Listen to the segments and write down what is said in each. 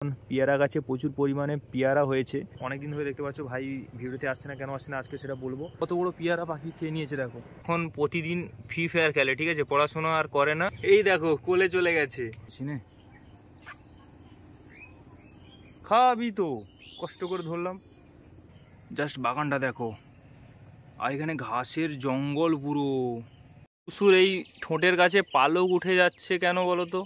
পেয়ারা গাছে প্রচুর পরিমাণে পেয়ারা হয়েছে। অনেকদিন ধরে দেখতে পাচ্ছ ভাই ভিডিওতে আসছে না, কেন আসছে না আজকে সেটা বলবো। কত বড় পেয়ারা পাখি খেয়ে নিয়েছে দেখো। এখন প্রতিদিন ফ্রি ফায়ার খেলে, ঠিক আছে, পড়াশোনা আর করে না। এই দেখো কোলে চলে গেছে। খাবি তো, কষ্ট করে ধরলাম। জাস্ট বাগানটা দেখো, আর এখানে ঘাসের জঙ্গল পুরো। টুসুর এই ঠোঁটের কাছে পালক উঠে যাচ্ছে কেন বলো তো?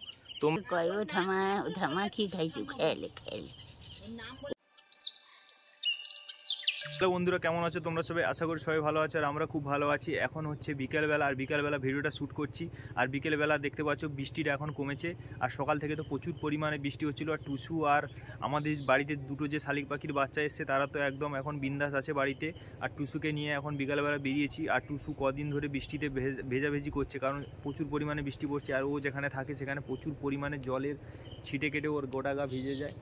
হ্যালো বন্ধুরা, কেমন আছো তোমরা সবাই? আশা করি সবাই ভালো আছো, আর আমরা খুব ভালো আছি। এখন হচ্ছে বিকেলবেলা, আর বিকেলবেলা ভিডিওটা শ্যুট করছি। আর বিকেলবেলা দেখতে পাচ্ছ বৃষ্টিটা এখন কমেছে, আর সকাল থেকে তো প্রচুর পরিমাণে বৃষ্টি হচ্ছিলো। আর টুসু আর আমাদের বাড়িতে দুটো যে শালিক পাখির বাচ্চা এসছে, তারা তো একদম এখন বিন্দাস আছে বাড়িতে। আর টুসুকে নিয়ে এখন বিকেলবেলা বেরিয়েছি। আর টুসু কদিন ধরে বৃষ্টিতে ভেজাভেজি করছে, কারণ প্রচুর পরিমাণে বৃষ্টি পড়ছে। আর ও যেখানে থাকে সেখানে প্রচুর পরিমাণে জলের ছিটে কেটে ওর গোটা গা ভিজে যায়।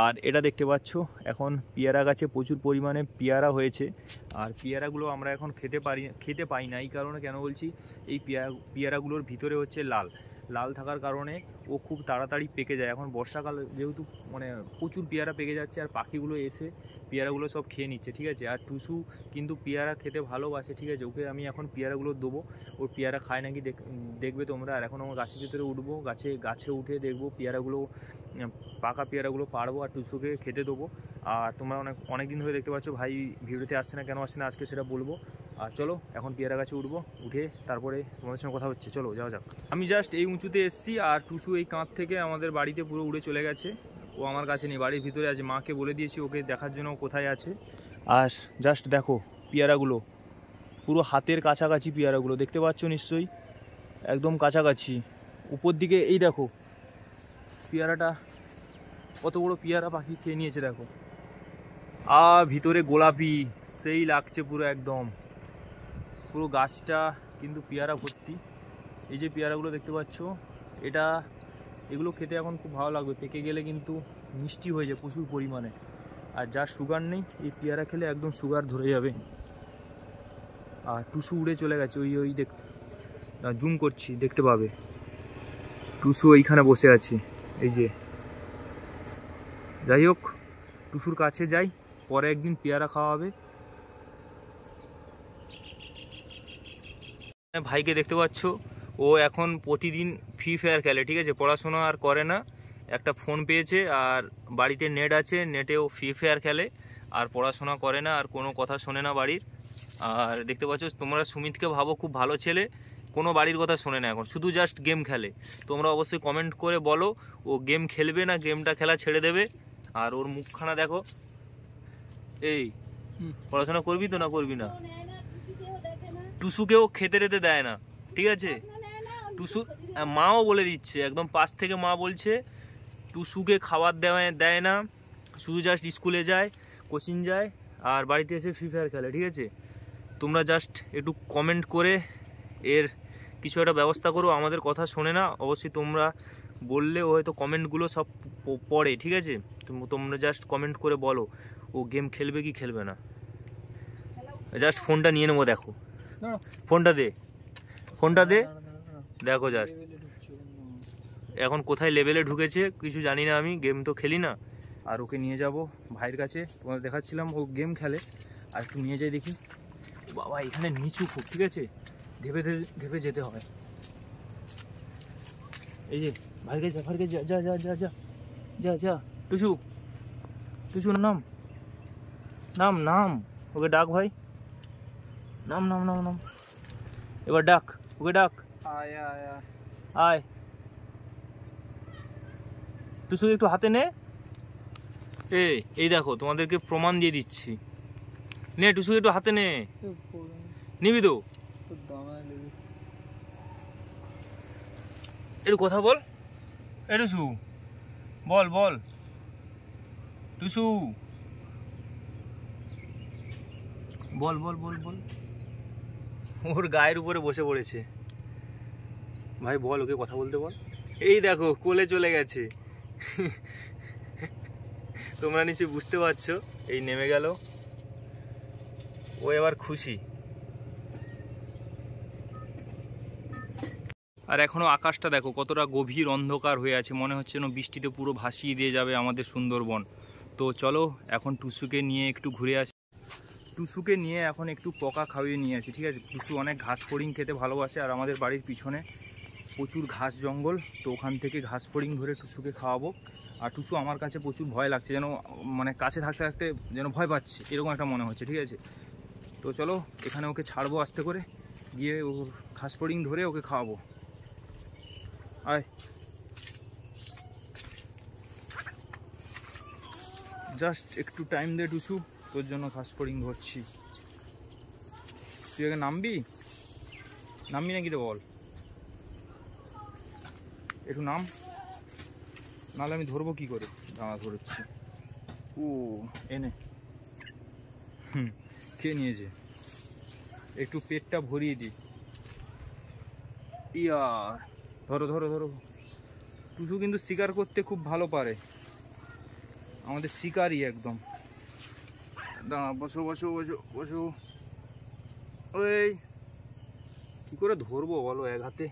আর এটা দেখতে পাচ্ছ এখন পেয়ারা গাছে প্রচুর পরিমাণে পেয়ারা হয়েছে। আর পেয়ারাগুলো আমরা এখন খেতে পাই না। এই কারণে কেন বলছি, এই পেয়ারাগুলোর ভিতরে হচ্ছে লাল থাকার কারণে ও খুব তাড়াতাড়ি পেকে যায়। এখন বর্ষাকাল যেহেতু, মানে প্রচুর পেয়ারা পেকে যাচ্ছে, আর পাখিগুলো এসে পেয়ারাগুলো সব খেয়ে নিচ্ছে, ঠিক আছে। আর টুসু কিন্তু পেয়ারা খেতে ভালোবাসে, ঠিক আছে। ওকে আমি এখন পেয়ারাগুলো দেবো, ওর পেয়ারা খায় নাকি দেখবে তোমরা। আর এখন আমার গাছের ভিতরে উঠবো, গাছে উঠে দেখবো পেয়ারাগুলো, পাকা পেয়ারাগুলো পারবো আর টুসুকে খেতে দেবো। আর তোমরা অনেক দিন ধরে দেখতে পাচ্ছ ভাই ভিডিওতে আসছে না, কেন আসছে না আজকে সেটা বলবো। আর চলো এখন পেয়ারা গাছে উঠবো, উঠে তারপরে তোমাদের সঙ্গে কথা হচ্ছে। চলো যাওয়া যাক। আমি জাস্ট এই উঁচুতে এসেছি, আর টুসু এই কাঁধ থেকে আমাদের বাড়িতে পুরো উড়ে চলে গেছে। ও আমার কাছে নেই, বাড়ির ভিতরে আছে। মাকে বলে দিয়েছি ওকে দেখার জন্য কোথায় আছে। আর জাস্ট দেখো পেয়ারাগুলো পুরো হাতের কাছাকাছি, পেয়ারাগুলো দেখতে পাচ্ছ নিশ্চয়ই, একদম কাছাকাছি উপর দিকে। এই দেখো পেয়ারাটা, কত বড় পেয়ারা পাখি খেয়ে নিয়েছে দেখো। ভিতরে গোলাপি সেই লাগছে পুরো, একদম পুরো গাছটা কিন্তু পেয়ারা ভর্তি। এই যে পেয়ারাগুলো দেখতে পাচ্ছ, এগুলো খেতে এখন খুব ভালো লাগবে। পেকে গেলে কিন্তু মিষ্টি হয়ে যায় প্রচুর পরিমাণে। আর যার সুগার নেই, এই পেয়ারা খেলে একদম সুগার ধরে যাবে। আর টুসু উড়ে চলে গেছে, ওই জুম করছি দেখতে পাবে। টুসু এইখানে বসে আছে, এই যে। যাই হোক, টুসুর কাছে যাই, পরে একদিন পেয়ারা খাওয়া হবে। ভাইকে দেখতে পাচ্ছ, ও এখন প্রতিদিন ফ্রি ফায়ার খেলে, ঠিক আছে, পড়াশোনা আর করে না। একটা ফোন পেয়েছে, আর বাড়িতে নেট আছে, নেটেও ফ্রি ফায়ার খেলে, আর পড়াশোনা করে না, আর কোনো কথা শোনে না বাড়ির। আর দেখতে পাচ্ছ তোমরা সুমিতকে ভাবো খুব ভালো ছেলে, কোনো বাড়ির কথা শোনে না, এখন শুধু জাস্ট গেম খেলে। তোমরা অবশ্যই কমেন্ট করে বলো ও গেম খেলবে না গেমটা খেলা ছেড়ে দেবে। আর ওর মুখখানা দেখো। এই পড়াশোনা করবি তো না করবি না? টুসুকেও খেতে রেতে দেয় না, ঠিক আছে। টুসু মাও বলে দিচ্ছে, একদম পাশ থেকে মা বলছে টুসুকে খাবার দেয় না, শুধু জাস্ট স্কুলে যায়, কোচিং যায়, আর বাড়িতে এসে ফ্রি ফায়ার খেলে, ঠিক আছে। তোমরা জাস্ট একটু কমেন্ট করে এর কিছু একটা ব্যবস্থা করো। আমাদের কথা শোনে না, অবশ্যই তোমরা বললে ও হয়তো কমেন্টগুলো সব পড়ে, ঠিক আছে। তোমরা জাস্ট কমেন্ট করে বলো ও গেম খেলবে কি খেলবে না। জাস্ট ফোনটা নিয়ে নেবো, দেখো ফোনটা দে দেখো জাস্ট এখন কোথায় লেভেলে ঢুকেছে কিছু জানি না, আমি গেম তো খেলি না। আর ওকে নিয়ে যাব ভাইয়ের কাছে, তোমাদের দেখাচ্ছিলাম ও গেম খেলে। আর একটু নিয়ে যাই দেখি। বাবা এখানে নিচু খুব, ঠিক আছে, ধেপে যেতে হয়। এই যে ভাইয়ের কাছে যা যা যা যা যা যা টুসু নাম ওকে ডাক ভাই, নাম এবার ডাক, ওকে ডাক, আয় টুসু একটু হাতে নে। এই দেখো তোমাদেরকে প্রমাণ দিয়ে দিচ্ছি, নে টুসু একটু হাতে নে, নিবি তো? একটু কথা বল, টুসু বল টুসু বল। ওর গায়ের উপরে বসে পড়েছে। ভাই বল, ওকে কথা বলতে বল। এই দেখো কোলে চলে গেছে। তোমরা নিশ্চয়ই বুঝতে পারছো, এই নেমে গেল, ও এবার খুশি। আর এখনও আকাশটা দেখো কতটা গভীর অন্ধকার হয়ে আছে, মনে হচ্ছে যেন বৃষ্টিতে পুরো ভাসিয়ে দিয়ে যাবে আমাদের সুন্দরবন। তো চলো এখন টুসুকে নিয়ে একটু ঘুরে আসি। টুসুকে নিয়ে এখন একটু পকা খাইয়ে নিয়ে আসি, ঠিক আছে? টুসু অনেক ঘাস ফড়িং খেতে ভালোবাসে, আর আমাদের বাড়ির পিছনে প্রচুর ঘাস জঙ্গল, তো ওখান থেকে ঘাস ফড়িং ধরে টুসুকে খাওয়াবো। আর টুসু আমার কাছে প্রচুর ভয় লাগছে, যেন মানে কাছে থাকতে থাকতে যেন ভয় পাচ্ছে, এরকম একটা মনে হচ্ছে, ঠিক আছে? তো চলো এখানে ওকে ছাড়বো আস্তে করে, গিয়ে ও ঘাস ফড়িং ধরে ওকে খাওয়াবো। আয়, জাস্ট একটু টাইম দে টুসু, তোর জন্য ঘাস ফড়িং ধরছি। তুই আগে নামবি নাকি রে বল, একটু নাম, নাহলে আমি ধরবো কি করে? দাঁড়া ধরছি। ও এনে খেয়ে নিয়েছে, একটু পেটটা ভরিয়ে দিই। ইয়া, ধরো ধরো ধরো। টুসু কিন্তু শিকার করতে খুব ভালো পারে, আমাদের শিকারই একদম। দাঁড়া, বসো বসো বসো বসো। ওই কি করে ধরবো বলো, এক হাতে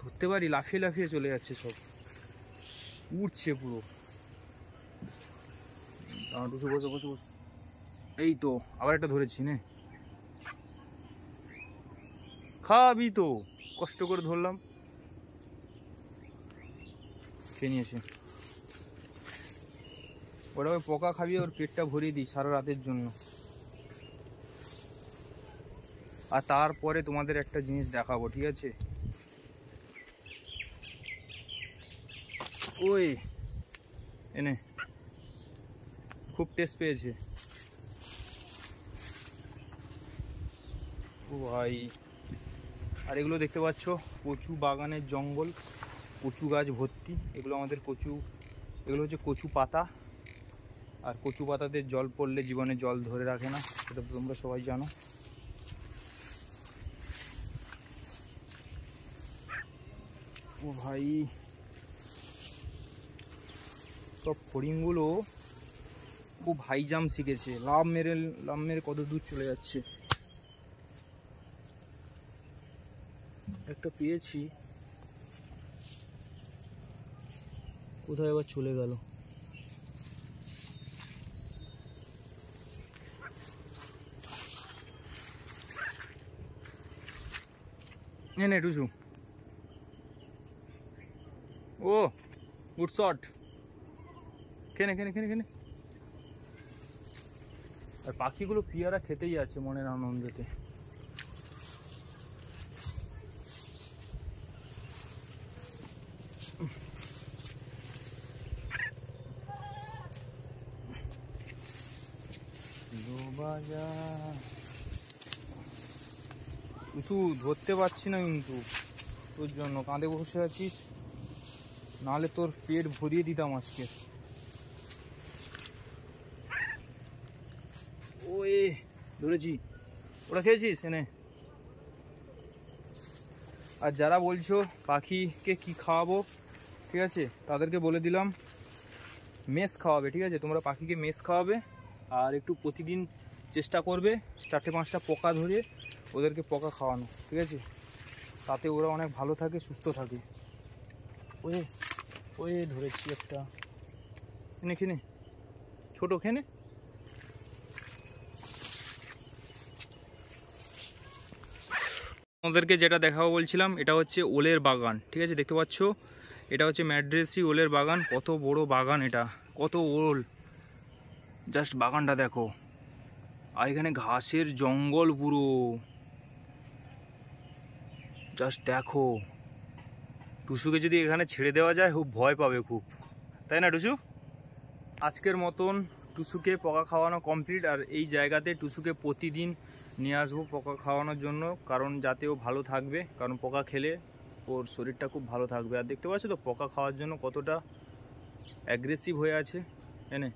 ধরতে পারি? লাফিয়ে লাফিয়ে চলে যাচ্ছে, সব উঠছে পুরো। দাঁড়া টুসু, বসো বসো বসো। এই তো আবার একটা ধরেছি, নে খাবি তো, কষ্ট করে ধরলাম, খেয়ে নিয়েছে। ওটা ওই পোকা খাবি, ওর পেটটা ভরিয়ে দিই সারা রাতের জন্য। আর তারপরে তোমাদের একটা জিনিস দেখাবো, ঠিক আছে? ওই এনে খুব টেস্ট পেয়েছে। ও ভাই, আর এগুলো দেখতে পাচ্ছ কচু বাগানের জঙ্গল, কচু গাছ ভর্তি। এগুলো আমাদের কচু, এগুলো হচ্ছে কচু পাতা। আর কচু পাতাতে জল পড়লে জীবনে জল ধরে রাখে না, সেটা তোমরা সবাই জানো। ও ভাই, সব ফড়িংগুলো খুব হাই জাম্প শিখেছে, লাভ মেরে কত দূর চলে যাচ্ছে। একটা পেয়েছি, কোথায় আবার চলে গেল? নে টুসু, ও গুড শট, খেনে খেনে খেনে খেনে। আর পাখিগুলো পিয়ারা খেতেই আছে মনের আনন্দেতে। টুসু ধরতে পারছি না কিন্তু, তোর জন্য কাঁধে বসে আছিস, নাহলে তোর পেট ভরিয়ে দিতাম আজকে। ওই ধরেছি, ওটা খেয়েছিস এনে? আর যারা বলছো পাখিকে কি খাওয়াবো, ঠিক আছে, তাদেরকে বলে দিলাম মেস খাওয়াবে, ঠিক আছে? তোমরা পাখিকে মেস খাওয়াবে, আর একটু প্রতিদিন চেষ্টা করবে 4-5টা পোকা ধরে ওদেরকে পোকা খাওয়ানো, ঠিক আছে? তাতে ওরা অনেক ভালো থাকে, সুস্থ থাকে। ওয়ে ওয়ে ধরেছি একটা, এনে খেনে, ছোটো খেনে। আমাদেরকে যেটা দেখাবো বলছিলাম, এটা হচ্ছে ওলের বাগান, ঠিক আছে? দেখতে পাচ্ছ, এটা হচ্ছে ম্যাড্রেসি ওলের বাগান। কত বড় বাগান এটা, কত ওল, জাস্ট বাগানটা দেখো। আর এখানে ঘাসের জঙ্গল পুরো, জাস্ট দেখো। টুসুকে যদি এখানে ছেড়ে দেওয়া যায় খুব ভয় পাবে খুব, তাই না টুসু? আজকের মতন টুসুকে পোকা খাওয়ানো কমপ্লিট। আর এই জায়গাতে টুসুকে প্রতিদিন নিয়ে আসবো পোকা খাওয়ানোর জন্য, কারণ যাতে ও ভালো থাকবে, কারণ পোকা খেলে ওর শরীরটা খুব ভালো থাকবে। আর দেখতে পাচ্ছ তো পোকা খাওয়ার জন্য কতটা অ্যাগ্রেসিভ হয়ে আছে। এনে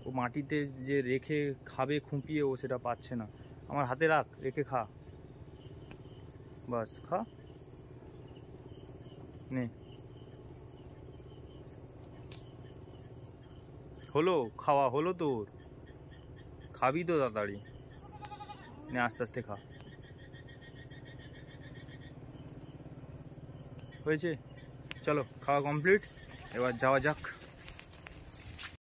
ও মাটিতে যে রেখে খাবে খুঁপিয়ে, ও সেটা পাচ্ছে না। আমার হাতে রাখ, রেখে খা, বাস খা, নে। হলো খাওয়া, হলো তোর, খাবি তো তাড়াতাড়ি, নে আস্তে আস্তে খা। হয়েছে, চলো খাওয়া কমপ্লিট, এবার যাওয়া যাক।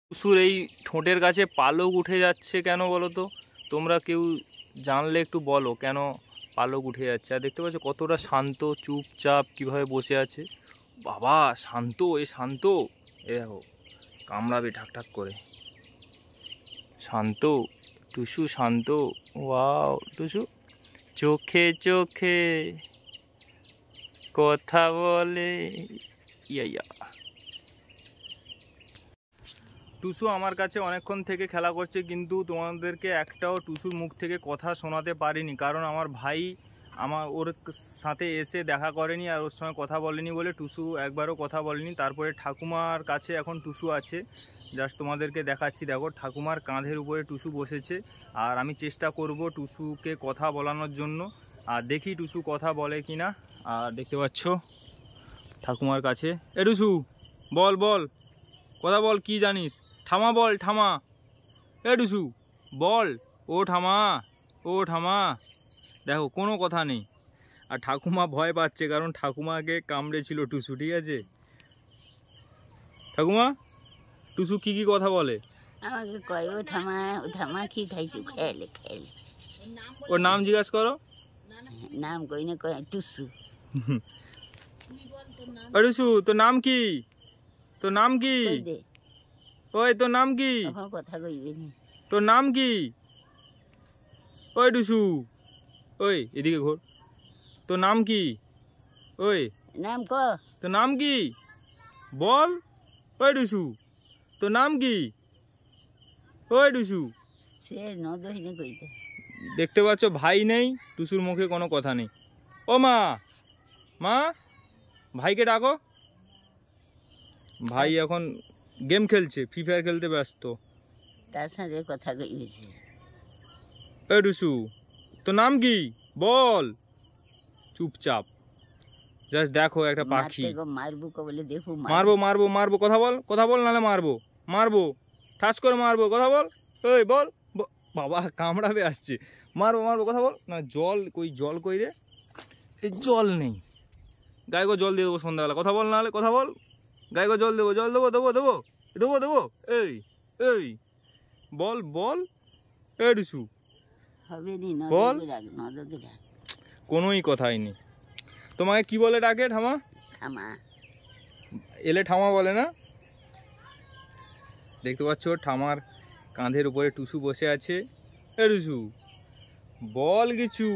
টুসুর এই ঠোঁটের কাছে পালক উঠে যাচ্ছে কেন বলো তো, তোমরা কেউ জানলে একটু বলো কেন পালক উঠে যাচ্ছে। আর দেখতে পাচ্ছ কতটা শান্ত, চুপচাপ কিভাবে বসে আছে। বাবা শান্ত, শান্ত, এ দেখো কামড়াবে ঠাক ঠাক করে। শান্ত টুসু, শান্ত। ওয়াও টুসু চোখে চোখে কথা বলে। ইয়া টুসু আমার কাছে অনেকক্ষণ থেকে খেলা করছে, কিন্তু তোমাদেরকে একটাও টুসুর মুখ থেকে কথা শোনাতে পারিনি, কারণ আমার ভাই ওর সাথে এসে দেখা করেনি আর ওর সঙ্গে কথা বলেনি বলে টুসু একবারও কথা বলেনি। তারপরে ঠাকুমার কাছে এখন টুসু আছে, জাস্ট তোমাদেরকে দেখাচ্ছি। দেখো ঠাকুমার কাঁধের উপরে টুসু বসেছে, আর আমি চেষ্টা করব টুসুকে কথা বলানোর জন্য, আর দেখি টুসু কথা বলে কিনা। আর দেখতে পাচ্ছ ঠাকুমার কাছে, এ টুসু বল বল, কথা বল, কি জানিস, ঠামা বল, ঠামা, এ টুসু বল, ও ঠামা, ও ঠামা। দেখো কোনো কথা নেই, আর ঠাকুমা ভয় পাচ্ছে, কারণ ঠাকুমাকে কামড়েছিল টুসু, ঠিক আছে। ঠাকুমা টুসু কি কি কথা বলে? আমাকে কয় ও ঠামা, ও ঠামা কি খাইছু, খেলে খেলে। ওর নাম জিজ্ঞাসা করো। নাম কই না, কয় টুসু। ও টুসু তোর নাম কি, তোর নাম কি, ওই তোর নাম কি, কথা কইবে না, তোর নাম কি, ওই টুসু, ওই এদিকে ঘোর, তোর নাম কি, ওই নাম ক, তোর নাম কি বল, ওই টুসু তোর নাম কি, ওই টুসু। সে নদহিনে কইতে। দেখতে পাচ্ছ ভাই নেই, টুসুর মুখে কোনো কথা নেই। ও মা, মা ভাইকে ডাকো। ভাই এখন গেম খেলছে, ফ্রি ফায়ার খেলতে ব্যস্ত। তার সাথে কথা কইছে। এ টুসু তোর নাম কি বল, চুপচাপ, জাস্ট দেখো একটা পাখি। মারবো বলে দেখো, মারবো মারবো মারবো, কথা বল, কথা বল, নাহলে মারবো মারবো, ঠাস করে মারবো, কথা বল, ওই বল। বাবা কামড়াবে আসছে, মারবো মারবো, কথা বল না। জল কই, জল কই রে, এই জল নেই, গায়ে গো জল দিয়ে দেবো সন্ধ্যাবেলা, কথা বল, নাহলে কথা বল, গায়ে গো জল দেবো, জল দেবো, দেবো দেবো দেবো দেবো, এই এই বল বল, এ টুসু বল। কোনোই কথাই নেই। তোমাকে কি বলে ডাকে ঠামা? ঠামা এলে ঠামা বলে না। দেখতে পাচ্ছ ঠামার কাঁধের উপরে টুসু বসে আছে। এ টুসু বল কিছু,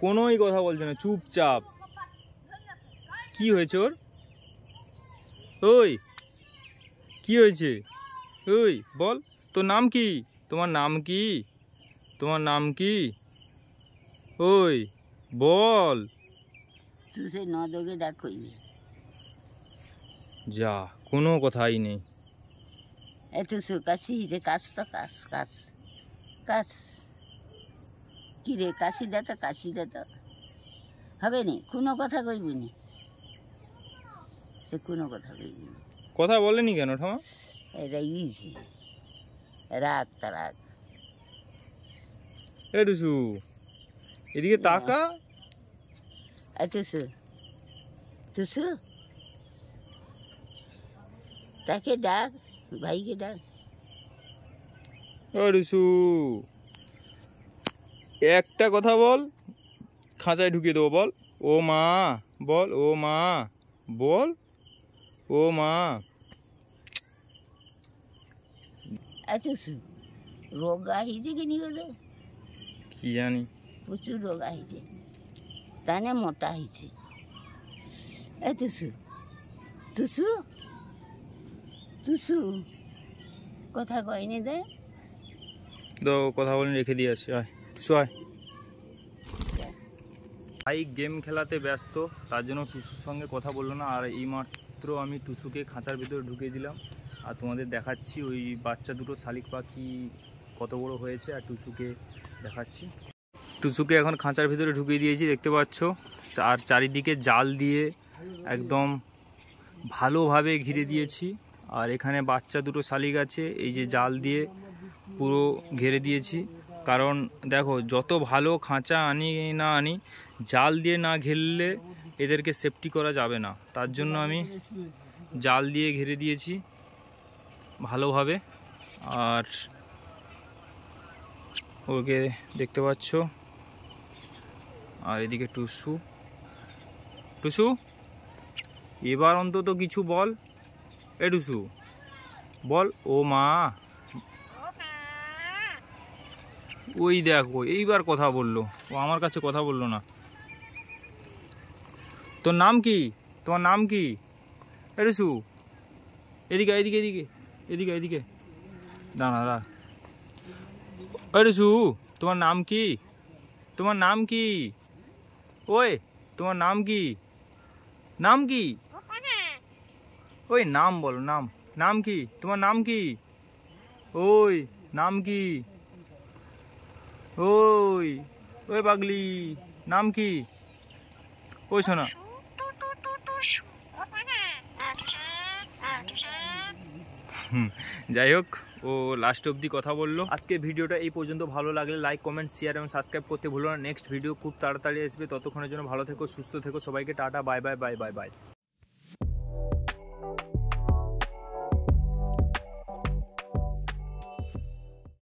কোনোই কথা বলছে না, চুপচাপ। কি হয়েছে ওর, ওই কি হয়েছে, ওই বল, তোর নাম কি, তোমার নাম কি, তোমার নাম কি, ওই বল। তুই সে নদকে ডাক কইবি, যা কোনো কথাই নেই। এত কাশি যে কাশ, তো কাশ কাশ কাশ, কি রে কাশি দে তো, কাশি দে তো, হবে নি, কোনো কথা কইবি নি, সে কোনো কথা কইবি না। কথা বলেনি কেন ঠামা? রাগিছে, রাগ তা রাগ। এ টুসু এদিকে তাকা। টুসু টুসু তাকে ডাক, ভাইকে ডাক। ও টুসু একটা কথা বল, খাঁচায় ঢুকিয়ে দেবো, বল ও মা, বল ও মা, বল ও মা। টুসু রোগা হয়েছে কি নি, কি জানি, প্রচুর রোগা হয়েছে, তানে মোটা হয়েছে। টুসু টুসু টুসু কথা কয়নি দে, তো কথা বলে রেখে দিয়ে আসি, আয় টুসু আয়। ভাই গেম খেলাতে ব্যস্ত, তার জন্য টুসুর সঙ্গে কথা বললো না। আর এইমাত্র আমি টুসুকে খাঁচার ভিতরে ঢুকিয়ে দিলাম, আর তোমাদের দেখাচ্ছি ওই বাচ্চা দুটো শালিক পাখি কত বড় হয়েছে, আর টুসুকে দেখাচ্ছি। টুসুকে এখন খাঁচার ভিতরে ঢুকিয়ে দিয়েছি, দেখতে পাচ্ছ, আর চারিদিকে জাল দিয়ে একদম ভালোভাবে ঘিরে দিয়েছি। আর এখানে বাচ্চা দুটো শালিক আছে, এই যে জাল দিয়ে পুরো ঘিরে দিয়েছি। কারণ দেখো যত ভালো খাঁচা আনি না আনি, জাল দিয়ে না ঘেরলে এদেরকে সেফটি করা যাবে না, তার জন্য আমি জাল দিয়ে ঘিরে দিয়েছি ভালোভাবে। আর ওকে দেখতে পাচ্ছ, আর এদিকে টুসু, টুসু এবার অন্তত কিছু বল, এ টুসু বল। ও মা, ওই দেখো এইবার কথা বললো, ও আমার কাছে কথা বললো না। তোর নাম কি? তোমার নাম কি? এ টুসু এদিকে এদিকে এদিকে এদিকে এদিকে দাঁড়া দাঁড়া। এ টুসু তোমার নাম কি? তোমার নাম কি? ওই তোমার নাম কি? নাম কি? ওই নাম বলো, নাম, নাম কি তোমার? নাম কি? ওই নাম কি? ওই ওই পাগলি নাম কি? ওই শোনা। যাই হোক, ও লাস্ট অবধি কথা বললো। আজকে ভিডিওটা এই পর্যন্ত। ভালো লাগলে লাইক, কমেন্ট, শেয়ার এবং সাবস্ক্রাইব করতে ভুলো না। নেক্সট ভিডিও খুব তাড়াতাড়ি আসবে, ততক্ষণের জন্য ভালো থেকো, সুস্থ থেকো। সবাইকে tata, bye bye bye bye bye.